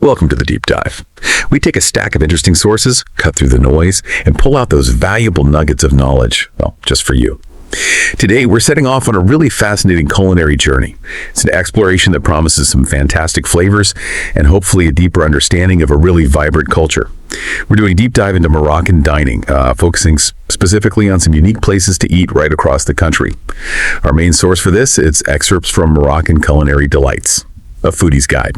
Welcome to the Deep Dive. We take a stack of interesting sources, cut through the noise, and pull out those valuable nuggets of knowledge, well, just for you. Today, we're setting off on a really fascinating culinary journey. It's an exploration that promises some fantastic flavors and hopefully a deeper understanding of a really vibrant culture. We're doing a deep dive into Moroccan dining, focusing specifically on some unique places to eat right across the country. Our main source for this is excerpts from Moroccan Culinary Delights, a foodie's guide.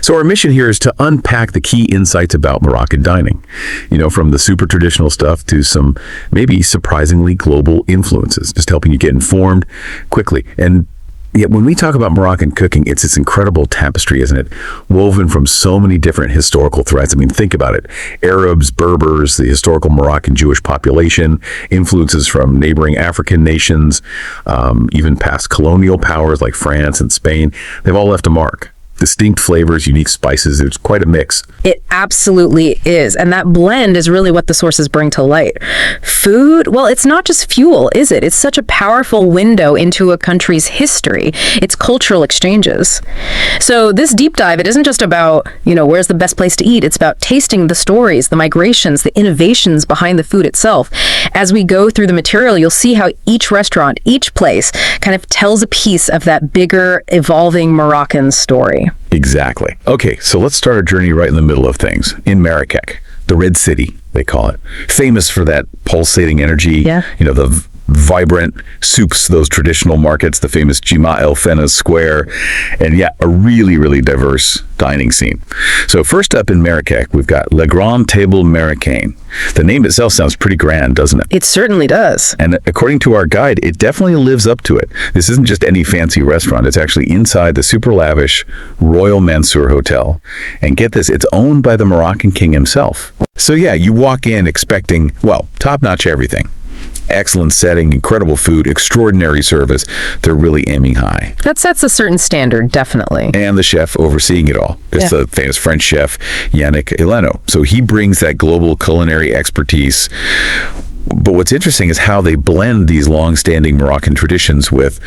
So our mission here is to unpack the key insights about Moroccan dining, from the super traditional stuff to some maybe surprisingly global influences, just helping you get informed quickly. And yet when we talk about Moroccan cooking, it's this incredible tapestry, isn't it? Woven from so many different historical threads. I mean, think about it. Arabs, Berbers, the historical Moroccan Jewish population, influences from neighboring African nations, even past colonial powers like France and Spain. They've all left a mark. Distinct flavors, unique spices. It's quite a mix. It absolutely is. And that blend is really what the sources bring to light. Food, well, it's not just fuel, is it? It's such a powerful window into a country's history, its cultural exchanges. So this deep dive, it isn't just about, where's the best place to eat. It's about tasting the stories, the migrations, the innovations behind the food itself. As we go through the material, you'll see how each restaurant, each place kind of tells a piece of that bigger, evolving Moroccan story. Exactly. Okay, so let's start our journey right in the middle of things, in Marrakech, the Red City, they call it. Famous for that pulsating energy, the vibrant souks, those traditional markets, the famous Jima El Fena Square, and a really, really diverse dining scene. So first up in Marrakech, we've got Le Grand Table Marocain. The name itself sounds pretty grand, doesn't it? It certainly does. And according to our guide, it definitely lives up to it. This isn't just any fancy restaurant. It's actually inside the super lavish Royal Mansour Hotel. And get this, it's owned by the Moroccan king himself. So you walk in expecting, top-notch everything. Excellent setting, incredible food, extraordinary service. They're really aiming high. That sets a certain standard, definitely. And the chef overseeing it all. It's the famous French chef, Yannick Eleno. So he brings that global culinary expertise. But what's interesting is how they blend these long-standing Moroccan traditions with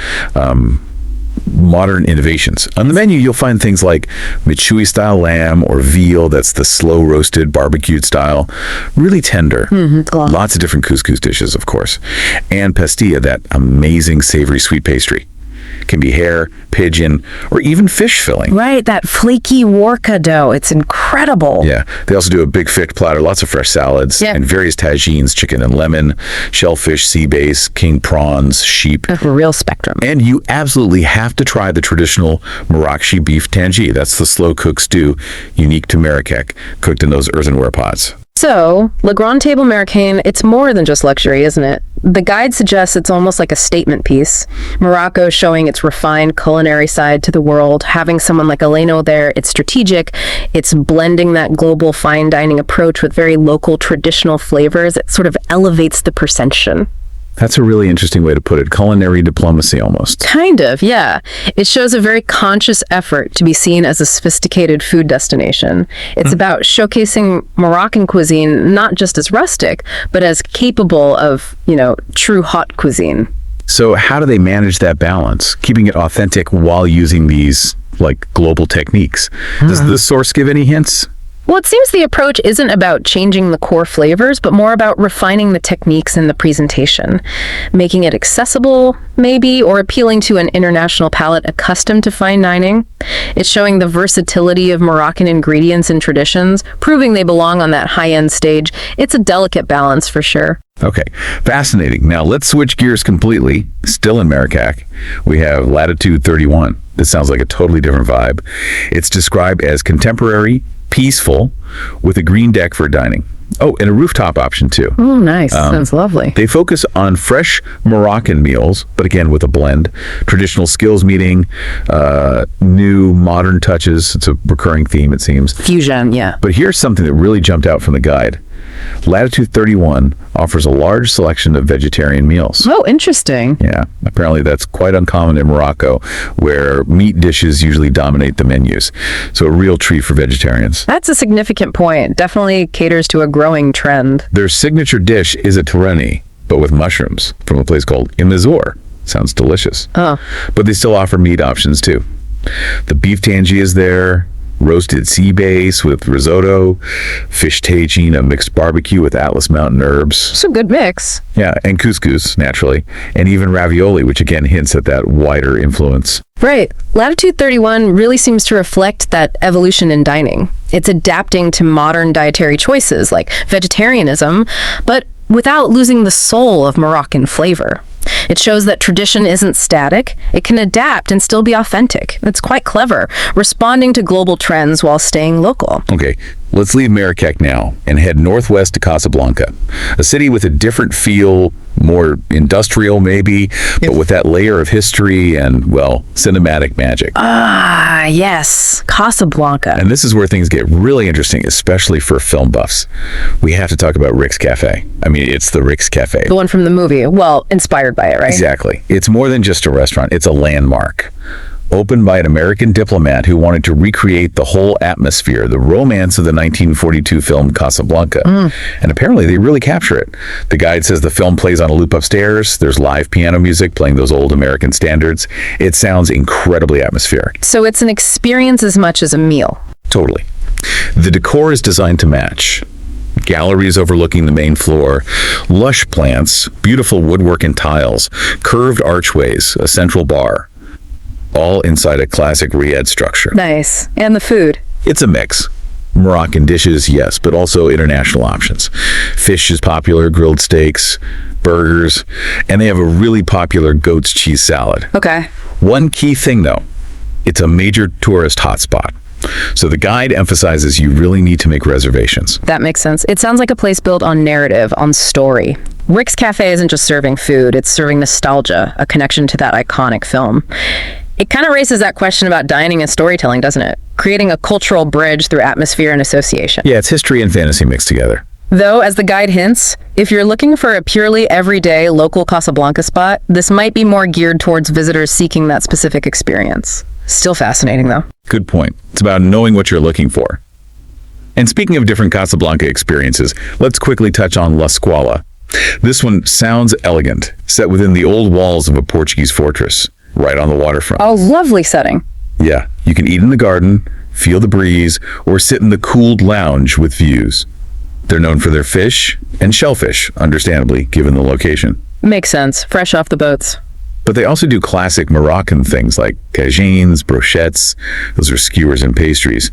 modern innovations. On the menu, you'll find things like Mechoui-style lamb or veal, that's the slow-roasted, barbecued style. Really tender. Lots of different couscous dishes, of course. And pastilla, that amazing savory sweet pastry. Can be hare, pigeon, or even fish filling. Right, that flaky warka dough. It's incredible. Yeah, they also do a big fish platter, lots of fresh salads, and various tagines, chicken and lemon, shellfish, sea bass, king prawns, sheep. A real spectrum. And you absolutely have to try the traditional Marrakchi beef tangi. That's the slow-cooked stew unique to Marrakech, cooked in those earthenware pots. So, Le Grand Table Marocain, it's more than just luxury, isn't it? The guide suggests it's almost like a statement piece. Morocco showing its refined culinary side to the world. Having someone like Eleno there, it's strategic. It's blending that global fine dining approach with very local traditional flavors. It sort of elevates the perception. That's a really interesting way to put it. Culinary diplomacy, almost. Kind of, yeah. It shows a very conscious effort to be seen as a sophisticated food destination. It's about showcasing Moroccan cuisine not just as rustic, but as capable of, true hot cuisine. So how do they manage that balance, keeping it authentic while using these, global techniques? Does the source give any hints? Well, it seems the approach isn't about changing the core flavors, but more about refining the techniques in the presentation, making it accessible, maybe, or appealing to an international palate accustomed to fine dining. It's showing the versatility of Moroccan ingredients and traditions, proving they belong on that high-end stage. It's a delicate balance for sure. Okay, fascinating. Now let's switch gears completely. Still in Marrakech, we have Latitude 31. This sounds like a totally different vibe. It's described as contemporary, peaceful, with a green deck for dining. Oh, and a rooftop option too. Oh, nice. Sounds lovely. They focus on fresh Moroccan meals, but again with a blend. Traditional skills meeting, new modern touches. It's a recurring theme, it seems. Fusion, yeah. But here's something that really jumped out from the guide. Latitude 31 offers a large selection of vegetarian meals. Oh, interesting. Yeah, apparently that's quite uncommon in Morocco, where meat dishes usually dominate the menus. So a real treat for vegetarians. That's a significant point. Definitely caters to a growing trend. Their signature dish is a tourani, but with mushrooms, from a place called Imazor. Sounds delicious. Oh. But they still offer meat options too. The beef tangi is there, roasted sea bass with risotto, fish tagine, a mixed barbecue with Atlas Mountain herbs. It's a good mix. Yeah, and couscous, naturally, and even ravioli, which again hints at that wider influence. Right. Latitude 31 really seems to reflect that evolution in dining. It's adapting to modern dietary choices like vegetarianism, but without losing the soul of Moroccan flavor. It shows that tradition isn't static. It can adapt and still be authentic. It's quite clever, responding to global trends while staying local. Okay, let's leave Marrakech now and head northwest to Casablanca, a city with a different feel, more industrial maybe, but with that layer of history and, well, cinematic magic. Ah, yes, Casablanca. And this is where things get really interesting, especially for film buffs. We have to talk about Rick's Cafe. I mean, it's the Rick's Cafe. The one from the movie. Well, inspired by it, right? Exactly. It's more than just a restaurant. It's a landmark. Opened by an American diplomat who wanted to recreate the whole atmosphere, the romance of the 1942 film Casablanca. And apparently they really capture it. The guide says the film plays on a loop upstairs. There's live piano music playing those old American standards. It sounds incredibly atmospheric. So it's an experience as much as a meal. Totally. The decor is designed to match. Galleries overlooking the main floor, lush plants, beautiful woodwork and tiles, curved archways, a central bar. All inside a classic Riad structure. Nice. And the food? It's a mix. Moroccan dishes, yes, but also international options. Fish is popular, grilled steaks, burgers, and they have a really popular goat's cheese salad. Okay. One key thing, though, it's a major tourist hotspot. So the guide emphasizes you really need to make reservations. That makes sense. It sounds like a place built on narrative, on story. Rick's Cafe isn't just serving food, it's serving nostalgia, a connection to that iconic film. It kind of raises that question about dining and storytelling, doesn't it? Creating a cultural bridge through atmosphere and association. Yeah, it's history and fantasy mixed together. Though, as the guide hints, if you're looking for a purely everyday local Casablanca spot, this might be more geared towards visitors seeking that specific experience. Still fascinating, though. Good point. It's about knowing what you're looking for. And speaking of different Casablanca experiences, let's quickly touch on La Squala. This one sounds elegant, set within the old walls of a Portuguese fortress, right on the waterfront. Oh, lovely setting. Yeah, you can eat in the garden, feel the breeze, or sit in the cooled lounge with views. They're known for their fish and shellfish, understandably, given the location. Makes sense. Fresh off the boats. But they also do classic Moroccan things like tagines, brochettes. Those are skewers and pastries.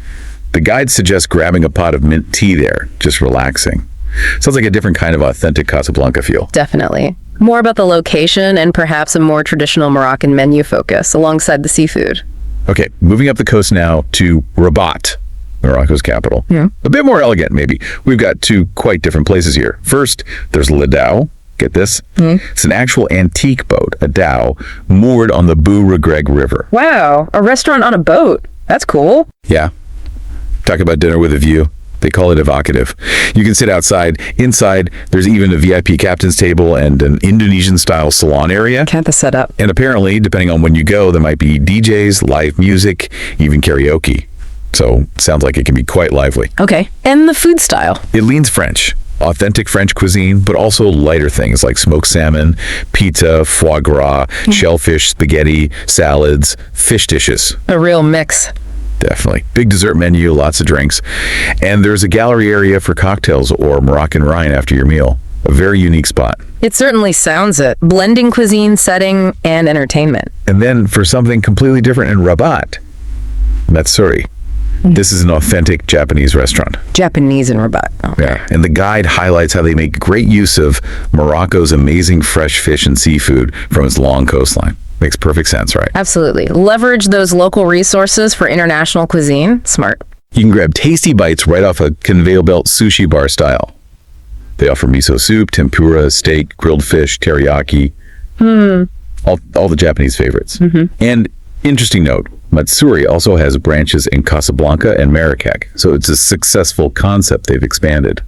The guide suggests grabbing a pot of mint tea there, just relaxing. Sounds like a different kind of authentic Casablanca feel. Definitely. More about the location and perhaps a more traditional Moroccan menu focus alongside the seafood. Okay, moving up the coast now to Rabat, Morocco's capital. Yeah. A bit more elegant, maybe. We've got two quite different places here. First, there's Le Dhow. Get this? It's an actual antique boat, a dhow, moored on the Bou Regreg River. Wow, a restaurant on a boat. That's cool. Yeah. Talk about dinner with a view. They call it evocative. You can sit outside. Inside, there's even a VIP captain's table and an Indonesian-style salon area. Can't the setup. And apparently, depending on when you go, there might be DJs, live music, even karaoke. So, sounds like it can be quite lively. Okay, and the food style? It leans French. Authentic French cuisine, but also lighter things like smoked salmon, pizza, foie gras, shellfish, spaghetti, salads, fish dishes. A real mix. Definitely. Big dessert menu, lots of drinks. And there's a gallery area for cocktails or Moroccan wine after your meal. A very unique spot. It certainly sounds it. Blending cuisine, setting, and entertainment. And then for something completely different in Rabat, Matsuri. This is an authentic Japanese restaurant. Japanese in Rabat. Okay. Yeah, and the guide highlights how they make great use of Morocco's amazing fresh fish and seafood from its long coastline. Makes perfect sense, right? Absolutely. Leverage those local resources for international cuisine. Smart. You can grab tasty bites right off a conveyor belt sushi bar style. They offer miso soup, tempura, steak, grilled fish, teriyaki. All the Japanese favorites. And interesting note, Matsuri also has branches in Casablanca and Marrakech, so it's a successful concept they've expanded.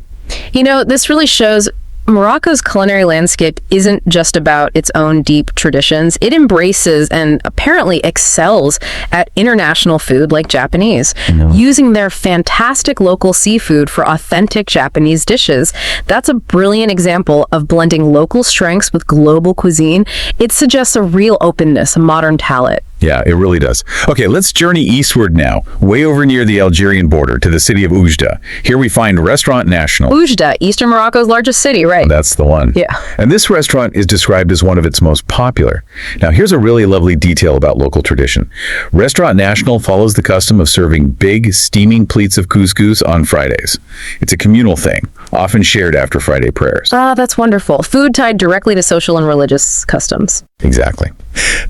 You know, this really shows Morocco's culinary landscape isn't just about its own deep traditions. It embraces and apparently excels at international food like Japanese, using their fantastic local seafood for authentic Japanese dishes. That's a brilliant example of blending local strengths with global cuisine. It suggests a real openness, a modern palate. Yeah, it really does. Okay, let's journey eastward now, way over near the Algerian border to the city of Oujda. Here we find Restaurant National. Oujda, eastern Morocco's largest city, right? That's the one. Yeah. And this restaurant is described as one of its most popular. Now, here's a really lovely detail about local tradition. Restaurant National follows the custom of serving big, steaming pleats of couscous on Fridays. It's a communal thing, often shared after Friday prayers. Ah, that's wonderful. Food tied directly to social and religious customs. Exactly.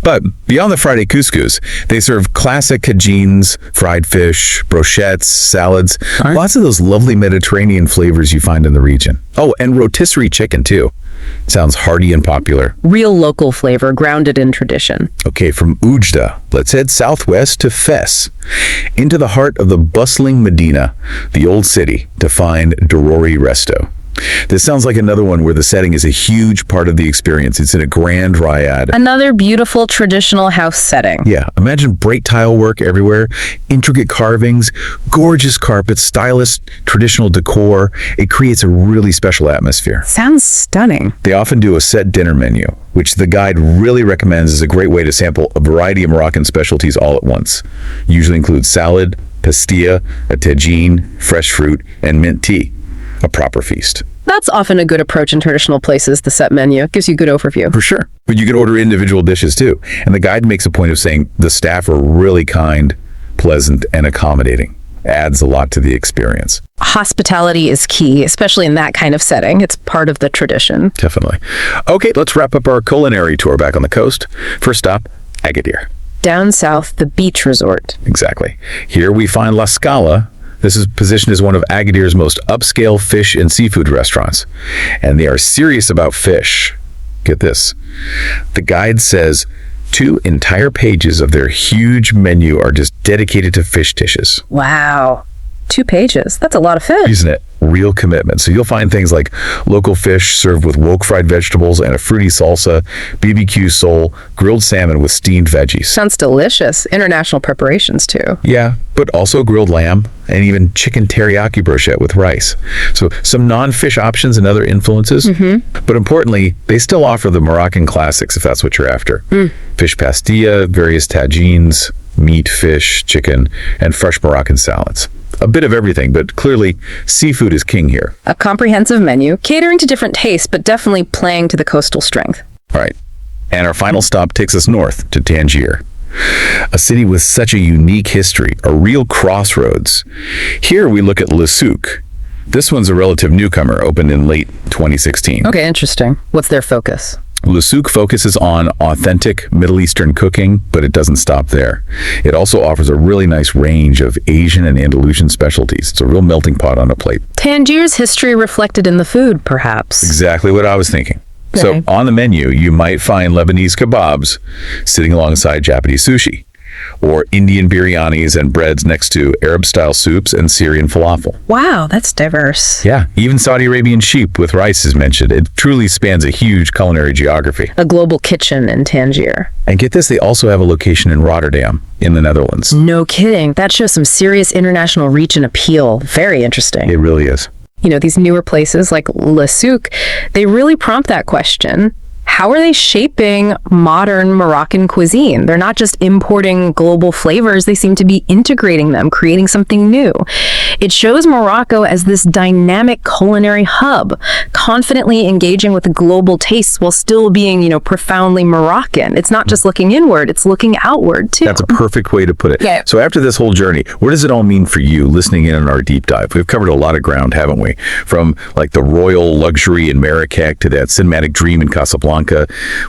But beyond the Friday couscous, they serve classic tagines, fried fish, brochettes, salads, lots of those lovely Mediterranean flavors you find in the region. Oh, and rotisserie chicken too. Sounds hearty and popular. Real local flavor, grounded in tradition. Okay, from Oujda, let's head southwest to Fes, into the heart of the bustling Medina, the old city, to find Dorori Resto. This sounds like another one where the setting is a huge part of the experience. It's in a grand riad. Another beautiful traditional house setting. Yeah, imagine bright tile work everywhere, intricate carvings, gorgeous carpets, stylish traditional decor. It creates a really special atmosphere. Sounds stunning. They often do a set dinner menu, which the guide really recommends as a great way to sample a variety of Moroccan specialties all at once. Usually includes salad, pastilla, a tagine, fresh fruit, and mint tea. A proper feast. That's often a good approach in traditional places, the set menu. Gives you a good overview. For sure. But you can order individual dishes too. And the guide makes a point of saying the staff are really kind, pleasant, and accommodating. Adds a lot to the experience. Hospitality is key, especially in that kind of setting. It's part of the tradition. Definitely. Okay, let's wrap up our culinary tour back on the coast. First stop, Agadir. Down south, the beach resort. Exactly. Here we find La Scala. This is positioned as one of Agadir's most upscale fish and seafood restaurants. And they are serious about fish. Get this. The guide says 2 entire pages of their huge menu are just dedicated to fish dishes. Wow. 2 pages. That's a lot of fish. Isn't it? Real commitment. So you'll find things like local fish served with woke fried vegetables and a fruity salsa, BBQ sole, grilled salmon with steamed veggies. Sounds delicious. International preparations too. Yeah, but also grilled lamb and even chicken teriyaki brochette with rice. So some non-fish options and other influences. But importantly, they still offer the Moroccan classics if that's what you're after. Fish pastilla, various tagines, meat, fish, chicken, and fresh Moroccan salads. A bit of everything, but clearly seafood is king here. A comprehensive menu, catering to different tastes, but definitely playing to the coastal strength. All right. And our final stop takes us north to Tangier, a city with such a unique history, a real crossroads. Here we look at Le Souk. This one's a relative newcomer, opened in late 2016. Okay, interesting. What's their focus? Le Souk focuses on authentic Middle Eastern cooking, but it doesn't stop there. It also offers a really nice range of Asian and Andalusian specialties. It's a real melting pot on a plate. Tangier's history reflected in the food, perhaps. Exactly what I was thinking. Okay. So on the menu, you might find Lebanese kebabs sitting alongside Japanese sushi, or Indian biryanis and breads next to Arab-style soups and Syrian falafel. Wow, that's diverse. Yeah, even Saudi Arabian sheep with rice is mentioned. It truly spans a huge culinary geography. A global kitchen in Tangier. And get this, they also have a location in Rotterdam, in the Netherlands. No kidding. That shows some serious international reach and appeal. Very interesting. It really is. You know, these newer places like Le Souk, they really prompt that question. How are they shaping modern Moroccan cuisine? They're not just importing global flavors, they seem to be integrating them, creating something new. It shows Morocco as this dynamic culinary hub, confidently engaging with global tastes while still being, profoundly Moroccan. It's not just looking inward, it's looking outward too. That's a perfect way to put it. Yeah. So after this whole journey, what does it all mean for you listening in on our deep dive? We've covered a lot of ground, haven't we? From like the royal luxury in Marrakech to that cinematic dream in Casablanca.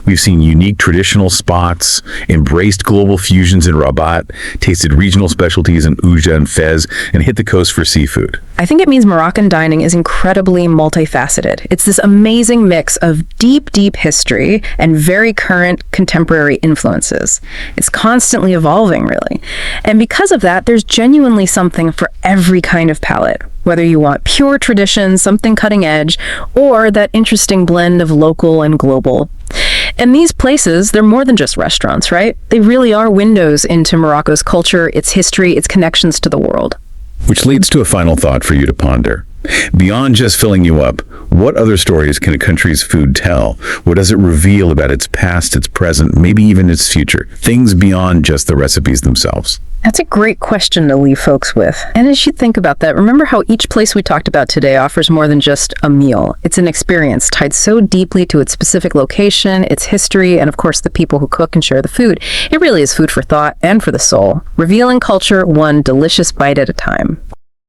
We've seen unique traditional spots, embraced global fusions in Rabat, tasted regional specialties in Oujda and Fez, and hit the coast for seafood. I think it means Moroccan dining is incredibly multifaceted. It's this amazing mix of deep, deep history and very current contemporary influences. It's constantly evolving, really. And because of that, there's genuinely something for every kind of palate. Whether you want pure tradition, something cutting edge, or that interesting blend of local and global. And these places, they're more than just restaurants, right? They really are windows into Morocco's culture, its history, its connections to the world. Which leads to a final thought for you to ponder. Beyond just filling you up, what other stories can a country's food tell? What does it reveal about its past, its present, maybe even its future? Things beyond just the recipes themselves. That's a great question to leave folks with. And as you think about that, remember how each place we talked about today offers more than just a meal. It's an experience tied so deeply to its specific location, its history, and of course the people who cook and share the food. It really is food for thought and for the soul, revealing culture one delicious bite at a time.